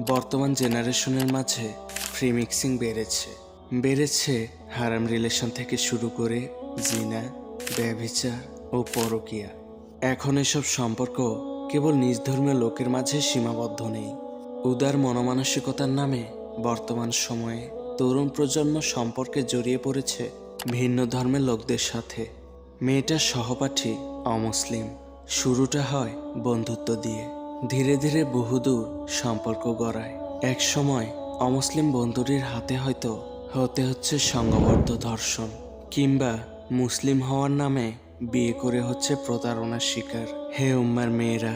বর্তমান জেনারেশনের মাঝে ফ্রি মিক্সিং বেড়েছে হারাম রিলেশন থেকে শুরু করে জিনা, ব্যভিচার ও পরকীয়া। এখন এসব সম্পর্ক কেবল নিজ ধর্মীয় লোকের মাঝে সীমাবদ্ধ নেই। উদার মনমানসিকতার নামে বর্তমান সময়ে তরুণ প্রজন্ম সম্পর্কে জড়িয়ে পড়েছে ভিন্ন ধর্মের লোকদের সাথে। মেয়েটার সহপাঠী অমুসলিম। শুরুটা হয় বন্ধুত্ব দিয়ে, ধীরে ধীরে বহুদূর সম্পর্ক গড়ায়। এক সময় অমুসলিম বন্ধুটির হাতে হয়তো হতে হচ্ছে সংঘবদ্ধ ধর্ষণ, কিংবা মুসলিম হওয়ার নামে বিয়ে করে হচ্ছে প্রতারণার শিকার। হে উম্মার মেয়েরা,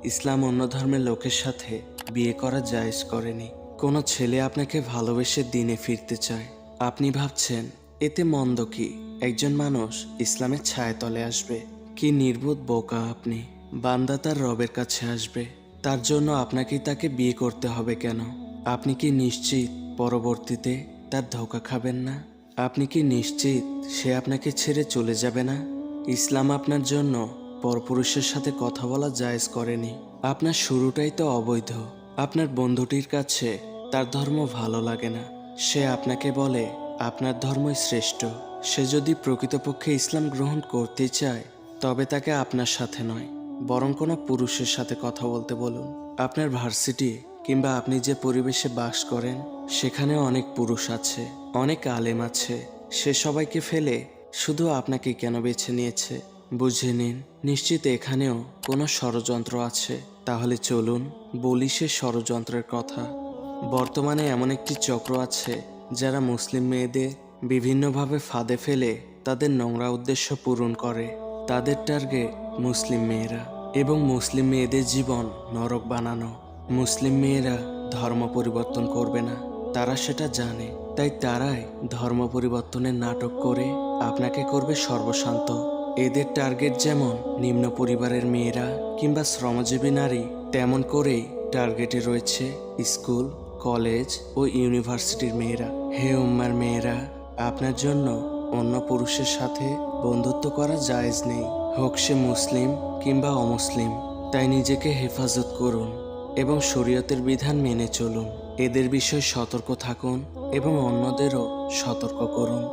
ইসলাম অন্য ধর্মের লোকের সাথে বিয়ে করা জায়েজ করেনি। কোনো ছেলে আপনাকে ভালোবেসে দিনে ফিরতে চায়, আপনি ভাবছেন এতে মন্দ কি? একজন মানুষ ইসলামের ছায়াতলে আসবে। কি নির্বোধ বোকা আপনি! বান্দা তার রবের কাছে আসবে, তার জন্য আপনাকেই তাকে বিয়ে করতে হবে কেন? আপনি কি নিশ্চিত পরবর্তীতে তার ধোঁকা খাবেন না? আপনি কি নিশ্চিত সে আপনাকে ছেড়ে চলে যাবে না? ইসলাম আপনার জন্য পরপুরুষের সাথে কথা বলা জায়েজ করেনি। আপনার শুরুটাই তো অবৈধ। আপনার বন্ধুটির কাছে তার ধর্ম ভালো লাগে না, সে আপনাকে বলে আপনার ধর্মই শ্রেষ্ঠ। সে যদি প্রকৃতপক্ষে ইসলাম গ্রহণ করতে চায় তবে তাকে আপনার সাথে নয়, বরং কোনো পুরুষের সাথে কথা বলতে বলুন। আপনার ভার্সিটি কিংবা আপনি যে পরিবেশে বাস করেন সেখানে অনেক পুরুষ আছে, অনেক আলেম আছে। সে সবাইকে ফেলে শুধু আপনাকে কেন বেছে নিয়েছে? বুঝে নিন, নিশ্চিত এখানেও কোনো ষড়যন্ত্র আছে। তাহলে চলুন বলি সে ষড়যন্ত্রের কথা। বর্তমানে এমন একটি চক্র আছে যারা মুসলিম মেয়েদের বিভিন্নভাবে ফাঁদে ফেলে তাদের নোংরা উদ্দেশ্য পূরণ করে। তাদের টার্গেট মুসলিম মেয়েরা এবং মুসলিম মেয়েদের জীবন নরক বানানো। মুসলিম মেয়েরা ধর্ম পরিবর্তন করবে না, তারা সেটা জানে। তাই তারাই ধর্ম পরিবর্তনের নাটক করে আপনাকে করবে সর্বশান্ত। এদের টার্গেট যেমন নিম্ন পরিবারের মেয়েরা কিংবা শ্রমজীবী নারী, তেমন করেই টার্গেটে রয়েছে স্কুল, কলেজ ও ইউনিভার্সিটির মেয়েরা। হে উম্মার মেয়েরা, আপনার জন্য অন্য পুরুষের সাথে বন্ধুত্ব করা জায়েজ নেই, হোক সে মুসলিম কিংবা অমুসলিম। তাই নিজেকে হেফাজত করুন এবং শরীয়তের বিধান মেনে চলুন। এদের বিষয়ে সতর্ক থাকুন এবং অন্যদেরও সতর্ক করুন।